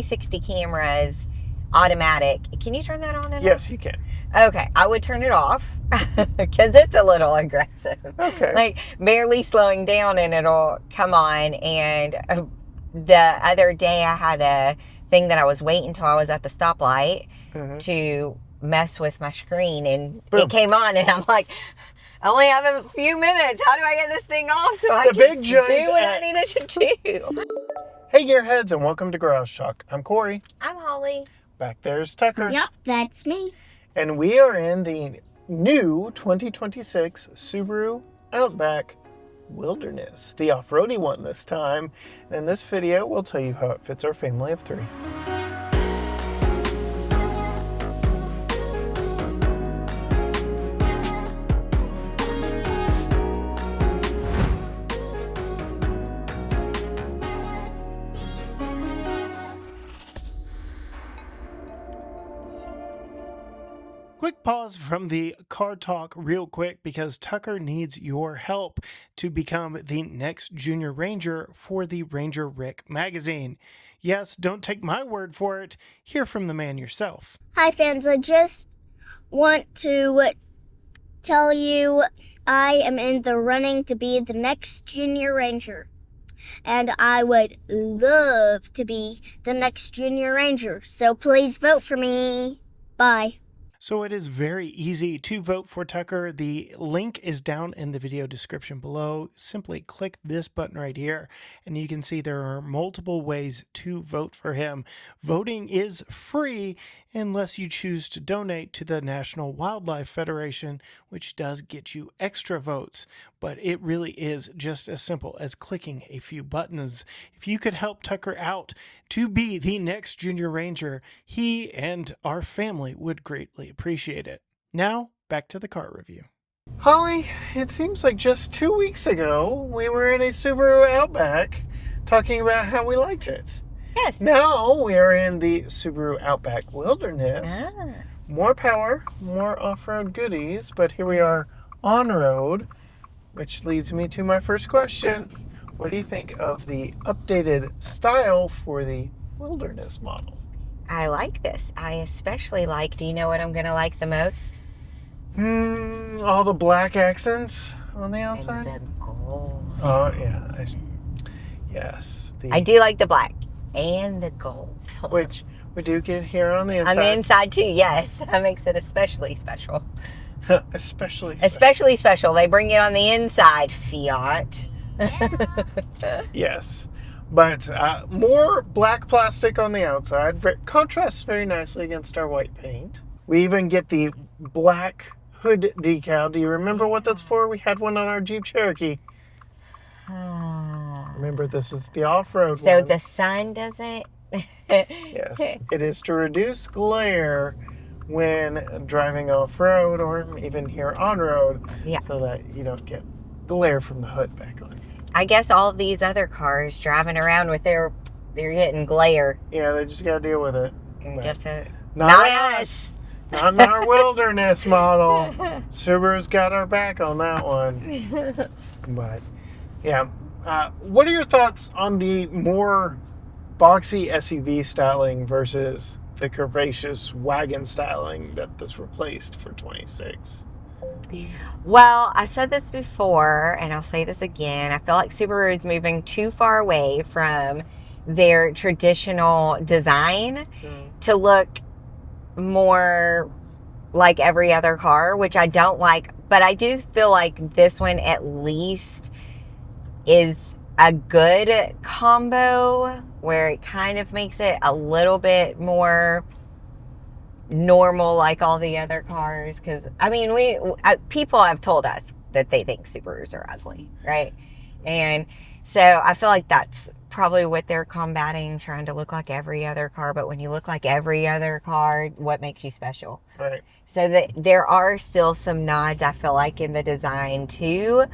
360 cameras, automatic. Can you turn that on and off? Yes, you can. Okay, I would turn it off because it's a little aggressive. Okay. Like barely slowing down and it'll come on. And the other day I had a thing that I was waiting until I was at the stoplight to mess with my screen, and it came on, and I'm like, I only have a few minutes. How do I get this thing off so I can do what I needed to do? Hey Gearheads, and welcome to Garage Talk. I'm Corey. I'm Holly. Back there's Tucker. Yep, that's me. And we are in the new 2026 Subaru Outback Wilderness, the off-roady one this time. And in this video, we'll tell you how it fits our family of 3. Quick pause from the car talk real quick because Tucker needs your help to become the next Junior Ranger for the Ranger Rick magazine. Yes, don't take my word for it. Hear from the man yourself. Hi fans, I just want to tell you I am in the running to be the next Junior Ranger. And I would love to be the next Junior Ranger. So please vote for me. Bye. So it is very easy to vote for Tucker. The link is down in the video description below. Simply click this button right here, and you can see there are multiple ways to vote for him. Voting is free unless you choose to donate to the National Wildlife Federation, which does get you extra votes. But it really is just as simple as clicking a few buttons. If you could help Tucker out to be the next Junior Ranger, he and our family would greatly appreciate it. Now, back to the car review. Holly, it seems like just 2 weeks ago, we were in a Subaru Outback talking about how we liked it. Yes. Now we are in the Subaru Outback Wilderness. Ah. More power, more off-road goodies, but here we are on-road, which leads me to my first question. What do you think of the updated style for the Wilderness model? I like this. I especially like, do you know what I'm going to like the most? All the black accents on the outside? And the gold. Oh, yeah. Yes. I do like the black and the gold. Which we do get here on the inside. On the inside too, yes. That makes it especially special. Especially special. They bring it on the inside, Fiat. Yes. But more black plastic on the outside. Contrasts very nicely against our white paint. We even get the black hood decal. Do you remember what that's for? We had one on our Jeep Cherokee. Remember, this is the off-road one. So the sun doesn't... Yes. It is to reduce glare when driving off-road or even here on-road. Yeah. So that you don't get glare from the hood back on you. I guess all of these other cars driving around with they're getting glare. Yeah, they just got to deal with it. I guess it... Not us. Not in our Wilderness model. Subaru's got our back on that one. But, yeah. What are your thoughts on the more boxy SUV styling versus the curvaceous wagon styling that this replaced for 26? Well, I said this before, and I'll say this again. I feel like Subaru is moving too far away from their traditional design to look more like every other car, which I don't like. But I do feel like this one at least is a good combo where it kind of makes it a little bit more normal like all the other cars. Because I mean, people have told us that they think Subarus are ugly, right? And so I feel like that's probably what they're combating, trying to look like every other car. But when you look like every other car, what makes you special? Right. So that there are still some nods, I feel like, in the design to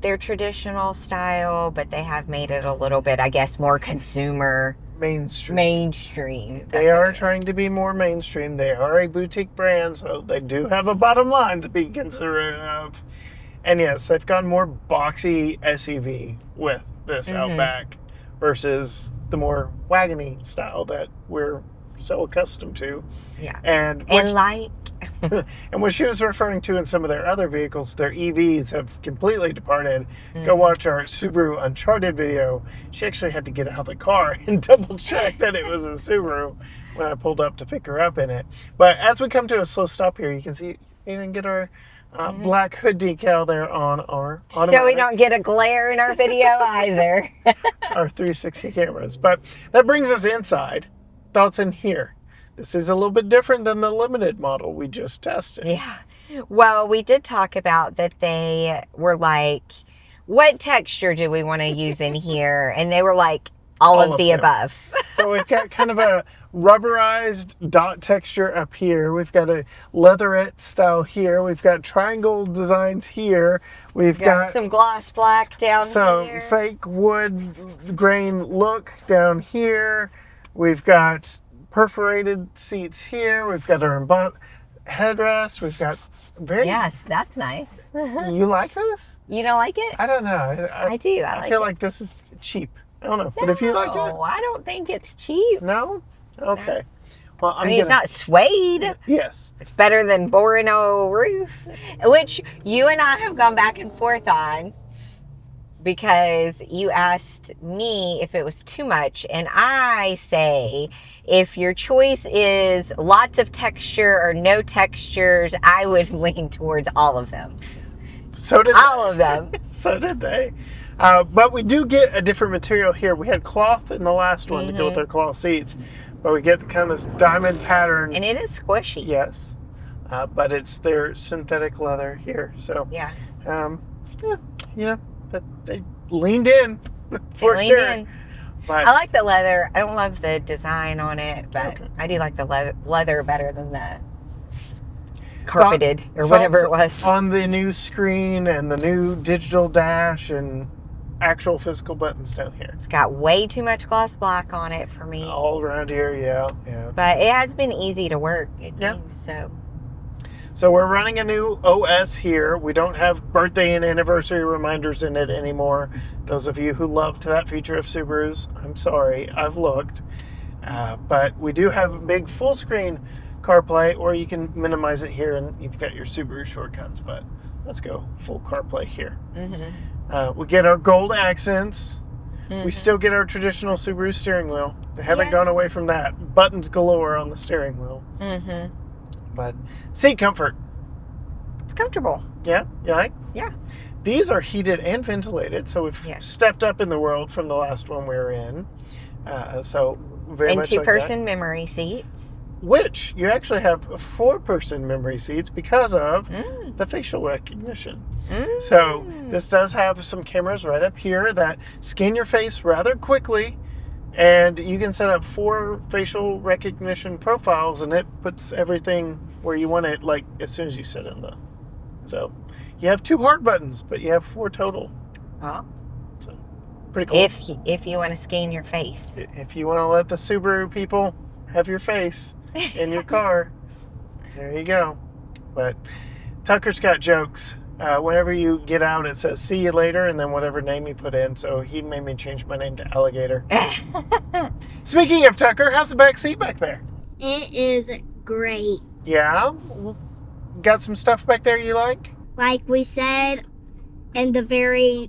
their traditional style, but they have made it a little bit, I guess, more consumer mainstream. They are trying to be more mainstream. They are a boutique brand, so they do have a bottom line to be considerate of. And yes, they've gone more boxy SUV with this Outback versus the more wagony style that we're so accustomed to. Yeah. And like. and what she was referring to in some of their other vehicles, their EVs have completely departed. Go watch our Subaru Uncharted video. She actually had to get out of the car and double check that it was a Subaru when I pulled up to pick her up in it. But as we come to a slow stop here, you can see even get our black hood decal there on our automatic. So we don't get a glare in our video either. Our 360 cameras. But that brings us inside. Thoughts in here? This is a little bit different than the limited model we just tested. Yeah. Well, we did talk about that they were like, what texture do we want to use in here? And they were like, all of the them. above. So we've got kind of a rubberized dot texture up here. We've got a leatherette style here. We've got triangle designs here. We've got some gloss black down some here. fake wood grain look down here. We've got perforated seats here. We've got our embossed headrest. We've got very... Yes, that's nice. You like this? You don't like it? I don't know. I do. I feel like this is cheap. I don't know. But if you like it... No, I don't think it's cheap. No? Okay. Well, I mean, it's not suede. Yes. It's better than Borino roof, which you and I have gone back and forth on because you asked me if it was too much. And I say, if your choice is lots of texture or no textures, I would lean towards all of them. So did all of them. So did they. But we do get a different material here. We had cloth in the last one to go with our cloth seats. But we get kind of this diamond pattern. And it is squishy. Yes. But it's their synthetic leather here. So, yeah, you know, but they leaned in for sure. But I like the leather. I don't love the design on it, but I do like the leather better than the carpeted or whatever it was. On the new screen and the new digital dash and actual physical buttons down here. It's got way too much gloss black on it for me. All around here, yeah. But it has been easy to work and use, So we're running a new OS here. We don't have birthday and anniversary reminders in it anymore. Those of you who loved that feature of Subarus, I'm sorry, I've looked. But we do have a big full screen CarPlay, or you can minimize it here and you've got your Subaru shortcuts. But let's go full CarPlay here. We get our gold accents. We still get our traditional Subaru steering wheel. They haven't gone away from that. Buttons galore on the steering wheel. But seat comfort. It's comfortable. Yeah, you like? Yeah. These are heated and ventilated, so we've stepped up in the world from the last one we were in. So very much like that. And 2-person memory seats. Which you actually have 4-person memory seats because of the facial recognition. So this does have some cameras right up here that scan your face rather quickly, and you can set up 4 facial recognition profiles, and it puts everything where you want it, like as soon as you sit in the. So you have 2 hard buttons, but you have 4 total. Oh. So pretty cool. If you want to scan your face. If you want to let the Subaru people have your face in your car, there you go. But Tucker's got jokes. Whenever you get out, it says "see you later," and then whatever name you put in. So he made me change my name to Alligator. Speaking of Tucker, how's the back seat back there? It is great. Yeah? Got some stuff back there you like? Like we said in the very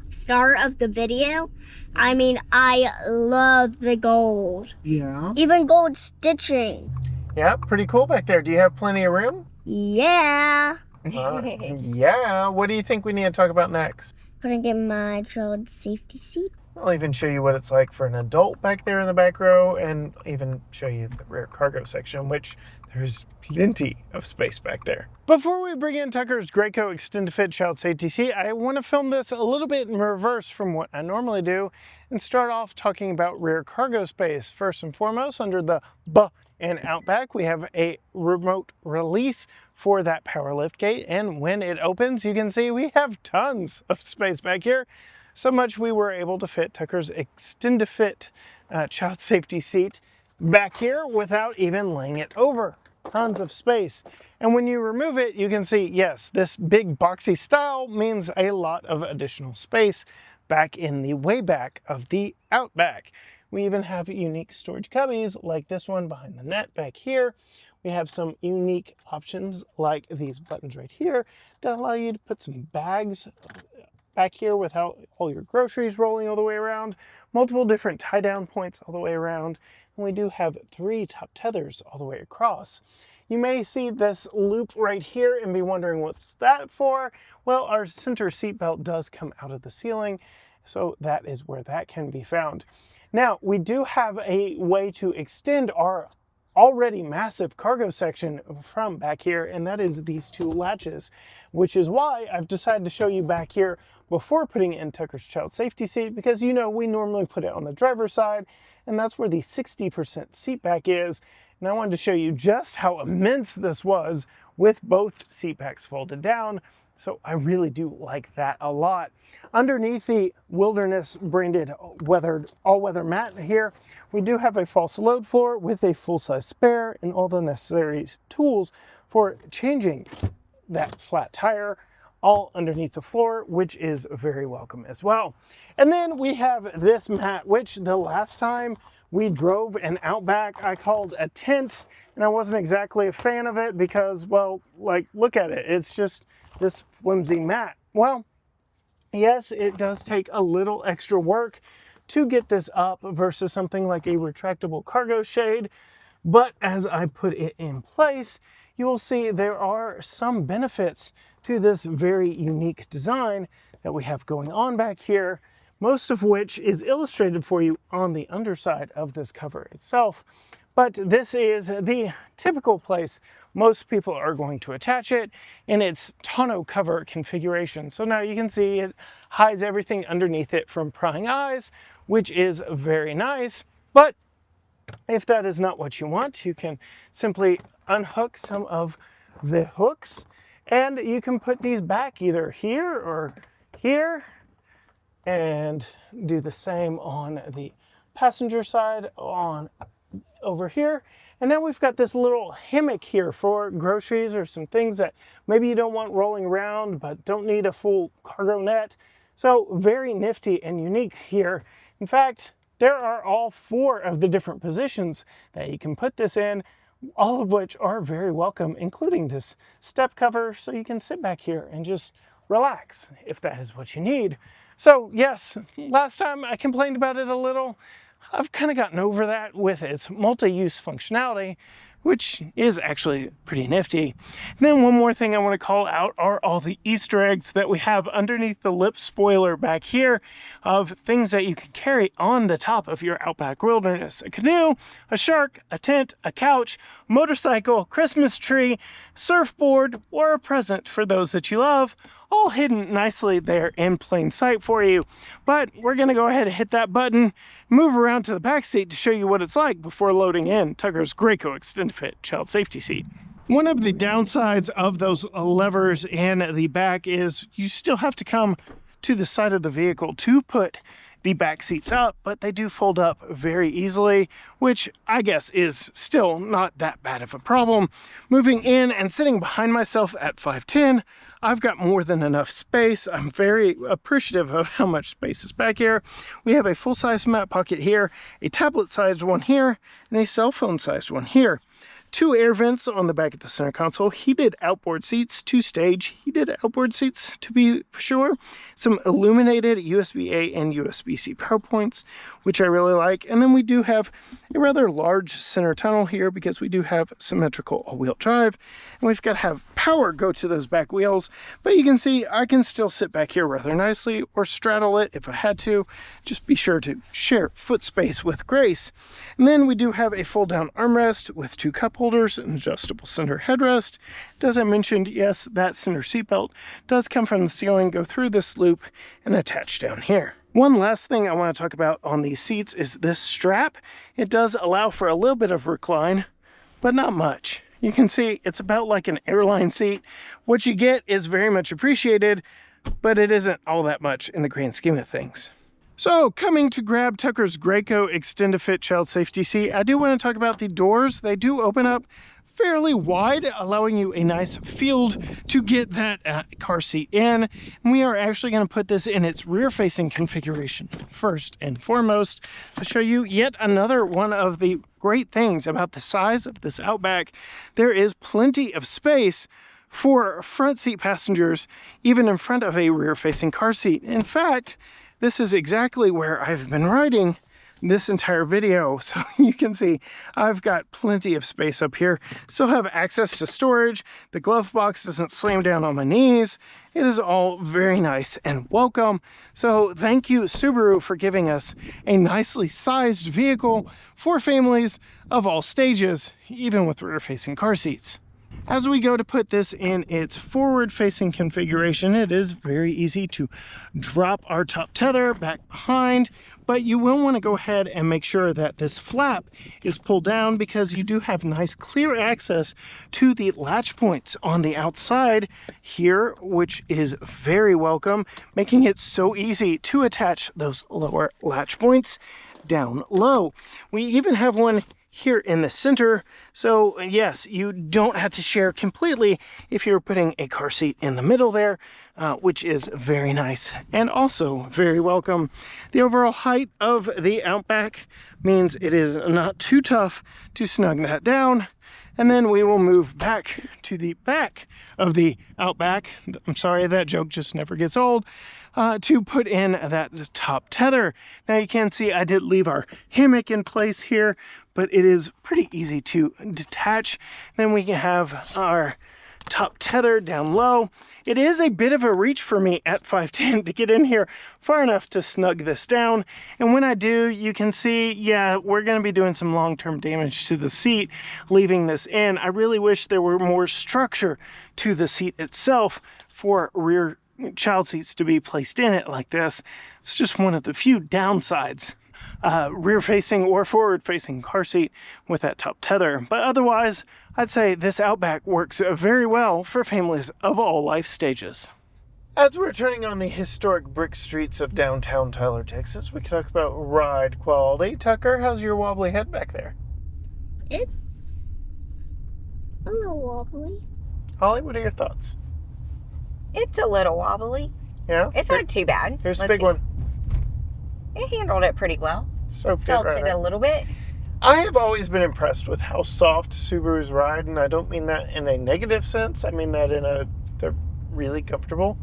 start of the video, I mean, I love the gold. Yeah. Even gold stitching. Yeah, pretty cool back there. Do you have plenty of room? Yeah. Yeah. What do you think we need to talk about next? Putting in my child safety seat. I'll even show you what it's like for an adult back there in the back row, and even show you the rear cargo section, which there's plenty of space back there. Before we bring in Tucker's Graco Extend Fit Child Safety Seat, I want to film this a little bit in reverse from what I normally do and start off talking about rear cargo space. First and foremost, under the B and Outback, we have a remote release for that power lift gate, and when it opens, you can see we have tons of space back here. So much we were able to fit Tucker's Extend Fit child safety seat back here without even laying it over. Tons of space. And when you remove it, you can see, yes, this big boxy style means a lot of additional space, back in the way back of the Outback. We even have unique storage cubbies like this one behind the net back here. We have some unique options like these buttons right here that allow you to put some bags back here without all your groceries rolling all the way around, multiple different tie down points all the way around, and we do have 3 top tethers all the way across. You may see this loop right here and be wondering what's that for. Well, our center seat belt does come out of the ceiling, so that is where that can be found. Now, we do have a way to extend our already massive cargo section from back here, and that is these 2 latches, which is why I've decided to show you back here before putting in Tucker's child safety seat, because you know we normally put it on the driver's side, and that's where the 60% seat back is. And I wanted to show you just how immense this was with both seat backs folded down. So I really do like that a lot. Underneath the Wilderness branded all-weather mat here, we do have a false load floor with a full-size spare and all the necessary tools for changing that flat tire all underneath the floor, which is very welcome as well. And then we have this mat, which the last time we drove an Outback, I called a tent, and I wasn't exactly a fan of it because, well, like, look at it. It's just this flimsy mat. Well, yes, it does take a little extra work to get this up versus something like a retractable cargo shade, but as I put it in place, you will see there are some benefits to this very unique design that we have going on back here, most of which is illustrated for you on the underside of this cover itself. But this is the typical place most people are going to attach it in its tonneau cover configuration. So now you can see it hides everything underneath it from prying eyes, which is very nice. But if that is not what you want, you can simply unhook some of the hooks and you can put these back either here or here and do the same on the passenger side on over here. And now we've got this little hammock here for groceries or some things that maybe you don't want rolling around but don't need a full cargo net. So very nifty and unique here. In fact, there are all 4 of the different positions that you can put this in, all of which are very welcome, including this step cover, so you can sit back here and just relax if that is what you need. So yes, last time I complained about it a little. I've kind of gotten over that with its multi-use functionality, which is actually pretty nifty. And then one more thing I want to call out are all the Easter eggs that we have underneath the lip spoiler back here of things that you can carry on the top of your Outback Wilderness. A canoe, a shark, a tent, a couch, motorcycle, Christmas tree, surfboard, or a present for those that you love, all hidden nicely there in plain sight for you. But we're gonna go ahead and hit that button, move around to the back seat to show you what it's like before loading in Tucker's Graco Extended Fit child safety seat. One of the downsides of those levers in the back is you still have to come to the side of the vehicle to put the back seats up, but they do fold up very easily, which I guess is still not that bad of a problem. Moving in and sitting behind myself at 5'10", I've got more than enough space. I'm very appreciative of how much space is back here. We have a full-size mat pocket here, a tablet-sized one here, and a cell phone-sized one here. 2 air vents on the back of the center console, heated outboard seats, 2 stage heated outboard seats to be sure, some illuminated USB-A and USB-C power points, which I really like. And then we do have a rather large center tunnel here because we do have symmetrical all-wheel drive, and we've got to have power go to those back wheels. But you can see I can still sit back here rather nicely or straddle it if I had to. Just be sure to share foot space with grace. And then we do have a fold-down armrest with 2 cup holders, an adjustable center headrest. As I mentioned, yes, that center seat belt does come from the ceiling, go through this loop, and attach down here. One last thing I want to talk about on these seats is this strap. It does allow for a little bit of recline, but not much. You can see it's about like an airline seat. What you get is very much appreciated, but it isn't all that much in the grand scheme of things. So, coming to grab Tucker's Graco Extend-A-Fit child safety seat, I do want to talk about the doors. They do open up fairly wide, allowing you a nice field to get that car seat in. And we are actually going to put this in its rear-facing configuration first and foremost to show you yet another one of the great things about the size of this Outback. There is plenty of space for front seat passengers, even in front of a rear-facing car seat. In fact, this is exactly where I've been riding this entire video. So you can see I've got plenty of space up here. Still have access to storage. The glove box doesn't slam down on my knees. It is all very nice and welcome. So thank you, Subaru, for giving us a nicely sized vehicle for families of all stages, even with rear-facing car seats. As we go to put this in its forward-facing configuration, it is very easy to drop our top tether back behind, but you will want to go ahead and make sure that this flap is pulled down, because you do have nice clear access to the latch points on the outside here, which is very welcome, making it so easy to attach those lower latch points down low. We even have one here in the center, so yes, you don't have to share completely if you're putting a car seat in the middle there, which is very nice and also very welcome. The overall height of the Outback means it is not too tough to snug that down. And then we will move back to the back of the Outback. I'm sorry, that joke just never gets old. To put in that top tether. Now you can see I did leave our hammock in place here, but it is pretty easy to detach. Then we can have our top tether down low. It is a bit of a reach for me at 5'10" to get in here far enough to snug this down. And when I do, you can see, yeah, we're going to be doing some long-term damage to the seat, leaving this in. I really wish there were more structure to the seat itself for rear child seats to be placed in it like this. It's just one of the few downsides. Rear-facing or forward-facing car seat with that top tether. But otherwise, I'd say this Outback works very well for families of all life stages. As we're turning on the historic brick streets of downtown Tyler, Texas, we can talk about ride quality. Tucker, how's your wobbly head back there? It's a little wobbly. Holly, what are your thoughts? It's a little wobbly. Yeah? It's not too bad. Here's a Let's big see. one. It handled it pretty well. Soaked it Felt right it a up. little bit. I have always been impressed with how soft Subarus ride, and I don't mean that in a negative sense. I mean that they're really comfortable.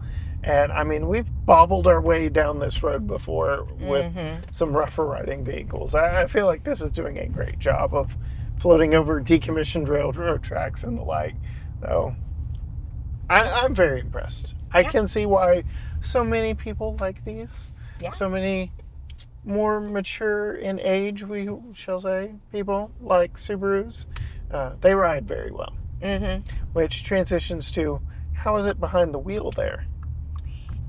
And I mean, we've bobbled our way down this road before with some rougher riding vehicles. I feel like this is doing a great job of floating over decommissioned railroad tracks and the like. So I'm very impressed. I can see why so many people like these. Yeah. So many more mature in age, we shall say, people like Subarus. They ride very well. Which transitions to, how is it behind the wheel there?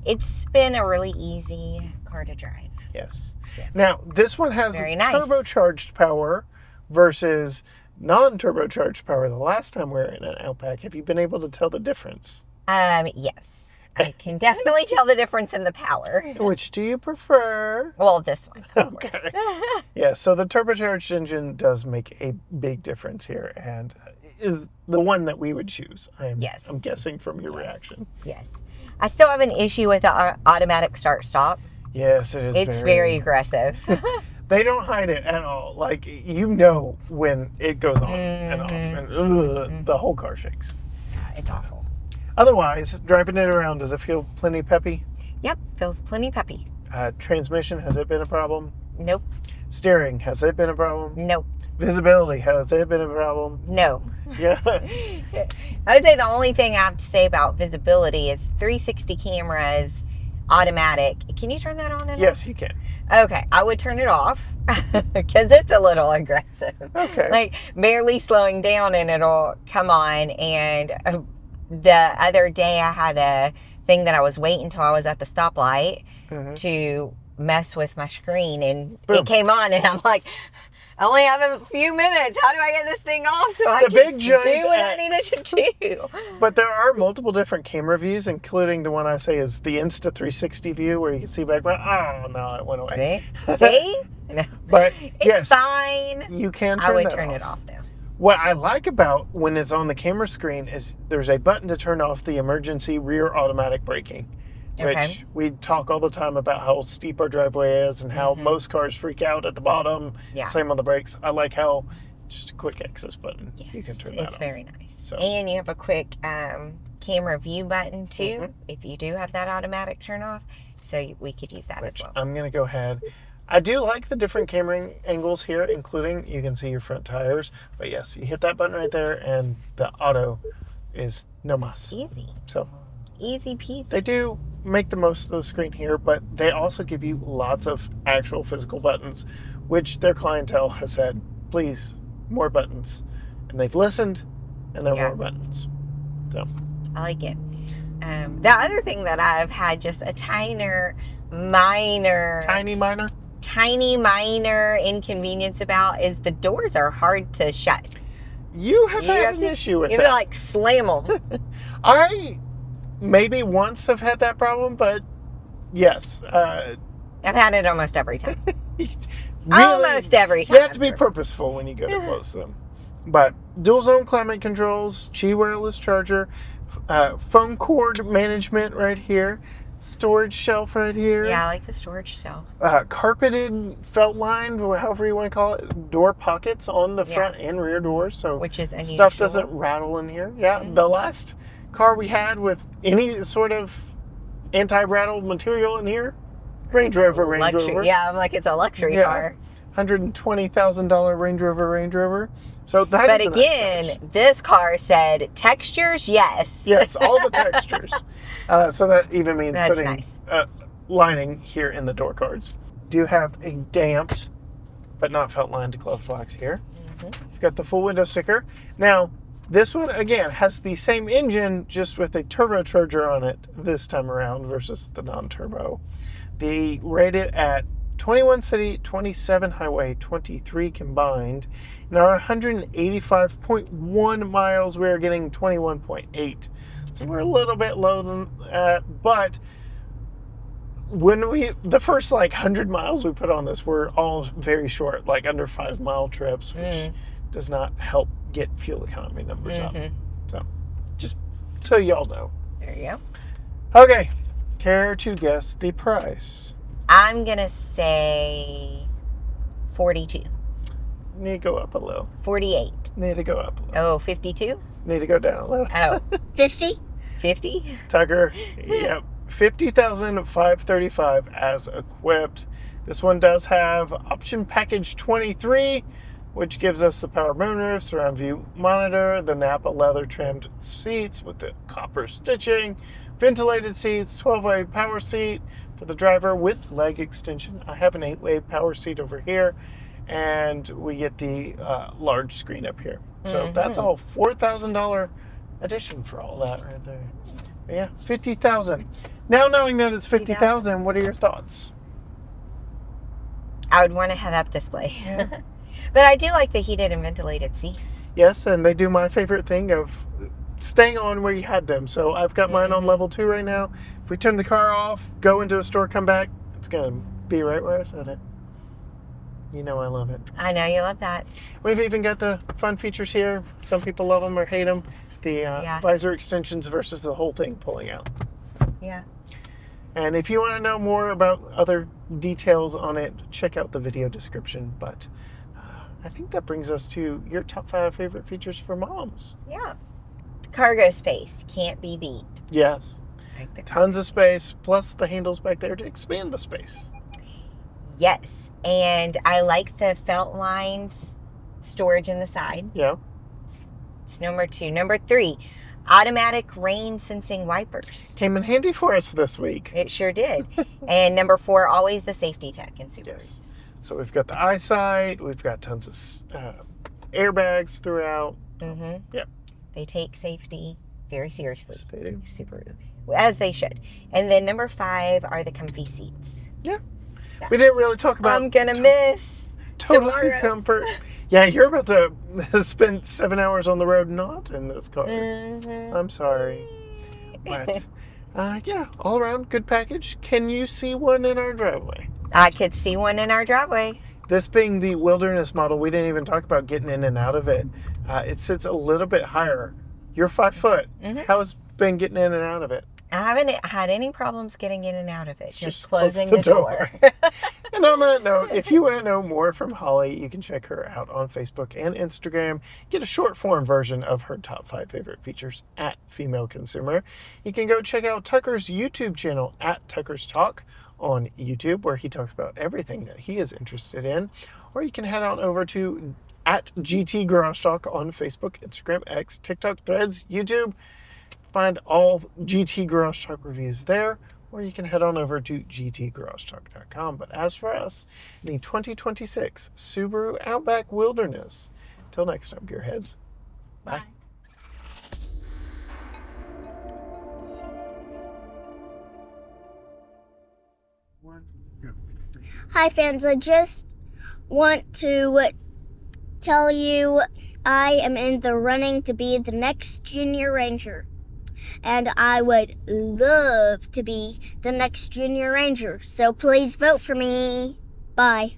It's been a really easy car to drive. Yes. Yes. Now, this one has Very nice. turbocharged power versus non-turbocharged power. The last time we were in an Outback, have you been able to tell the difference? Yes. I can definitely tell the difference in the power. Which do you prefer? Well, this one, of Okay. course. Yeah, so the turbocharged engine does make a big difference here, and is the one that we would choose. Yes. I'm guessing from your reaction. Yes. I still have an issue with the automatic start-stop. Yes, it is. It's very aggressive. They don't hide it at all. Like, you know when it goes on and off, and the whole car shakes. It's awful. Otherwise, driving it around, does it feel plenty peppy? Yep, feels plenty peppy. Transmission, has it been a problem? Nope. Steering, has it been a problem? Nope. Visibility, has it been a problem? No. Yeah. I would say the only thing I have to say about visibility is 360 cameras, automatic. Can you turn that on and Yes, you can. off? Okay, I would turn it off because it's a little aggressive. Okay. Like barely slowing down and it'll come on. And the other day I had a thing that I was waiting until I was at the stoplight to mess with my screen, and Boom. it came on, and I'm like, I only have a few minutes. How do I get this thing off so I The can big giant do what I X. needed to do? But there are multiple different camera views, including the one I say is the Insta 360 view, where you can see back. Oh no, it went away. See? See? No. But It's yes, fine. you can. I would that turn it off though. What I like about when it's on the camera screen is there's a button to turn off the emergency rear automatic braking, which we talk all the time about how steep our driveway is and how most cars freak out at the bottom. Yeah. Same on the brakes. I like how just a quick access button. Yes, You can turn that on. It's very nice. So. And you have a quick camera view button too, if you do have that automatic turn off. So we could use that as well. I'm going to go ahead. I do like the different camera angles here, including you can see your front tires. But yes, you hit that button right there and the auto is no mas. Easy. So easy peasy. they do make the most of the screen here, but they also give you lots of actual physical buttons, which their clientele has said, please, more buttons. And they've listened, and there are more buttons. So I like it. The other thing that I've had just a tiny minor inconvenience about is the doors are hard to shut. You have had an issue with that. You have to like slam them. I maybe once have had that problem, but yes. I've had it almost every time. Really, almost every time. You have to be purposeful when you go to close them. But dual zone climate controls, Qi wireless charger, phone cord management right here, storage shelf right here. Yeah, I like the storage shelf. Carpeted, felt lined, however you want to call it, door pockets on the front and rear doors, so which is unusual. Stuff doesn't rattle in here. Yeah, the last car we had with any sort of anti-rattle material in here, Range Rover. Yeah, I'm like, it's a luxury car. $120,000 Range Rover. So that but is again, nice this car said textures, yes. Yes, all the textures. So that even means that's putting nice. lining here in the door cards. Do have a damped, but not felt lined glove box here. You've got the full window sticker. Now, this one, again, has the same engine, just with a turbocharger on it this time around versus the non-turbo. They rate it at 21 city, 27 highway, 23 combined. Now, 185.1 miles, we're getting 21.8. So we're a little bit low than that, but when the first like 100 miles we put on this, we're all very short, like under 5 mile trips, which does not help get fuel economy numbers up. So just so y'all know. There you go. Okay, care to guess the price? I'm going to say 42. Need to go up a little. 48. Need to go up a little. Oh, 52? Need to go down a little. Oh. 50? 50? Tucker, yep. 50,535 as equipped. This one does have option package 23, which gives us the power moonroof, surround view monitor, the Nappa leather trimmed seats with the copper stitching, ventilated seats, 12-way power seat for the driver with leg extension. I have an 8-way power seat over here, and we get the large screen up here. So that's all $4,000 addition for all that right there. But yeah, $50,000. Now knowing that it's $50,000, what are your thoughts? I would want a head-up display. Yeah. But I do like the heated and ventilated seats. Yes, and they do my favorite thing of staying on where you had them. So I've got mine on level 2 right now. If we turn the car off, go into a store, come back, it's going to be right where I said it. You know I love it. I know you love that. We've even got the fun features here. Some people love them or hate them. The visor extensions versus the whole thing pulling out. Yeah. And if you want to know more about other details on it, check out the video description. But I think that brings us to your top 5 favorite features for moms. Yeah. Cargo space can't be beat. Yes. Like tons of space, plus the handles back there to expand the space. Yes. And I like the felt lined storage in the side. Yeah. It's number 2. Number 3, automatic rain sensing wipers. Came in handy for us this week. It sure did. And number 4, always the safety tech in Subarus. Yes. So we've got the eyesight. We've got tons of airbags throughout. Yep. They take safety very seriously. Yes, they do. Subaru, as they should. And then number 5 are the comfy seats. Yeah. We didn't really talk about. I'm gonna miss total tomorrow. seat comfort. Yeah, you're about to spend 7 hours on the road not in this car. I'm sorry. But yeah, all around good package. Can you see one in our driveway? I could see one in our driveway. This being the wilderness model, we didn't even talk about getting in and out of it. It sits a little bit higher. You're 5 foot. How's been getting in and out of it? I haven't had any problems getting in and out of it. Just closing close the door. And on that note, if you want to know more from Holly, you can check her out on Facebook and Instagram. Get a short form version of her top 5 favorite features at Female Consumer. You can go check out Tucker's YouTube channel at Tucker's Talk on YouTube, where he talks about everything that he is interested in. Or you can head on over to at GT Garage Talk on Facebook, Instagram, X, TikTok, Threads, YouTube. Find all GT Garage Talk reviews there, or you can head on over to gtgaragetalk.com. But as for us, the 2026 Subaru Outback Wilderness. Until next time, gearheads. Bye. Hi, fans. I just want to tell you I am in the running to be the next Junior Ranger. And I would love to be the next Junior Ranger. So please vote for me. Bye.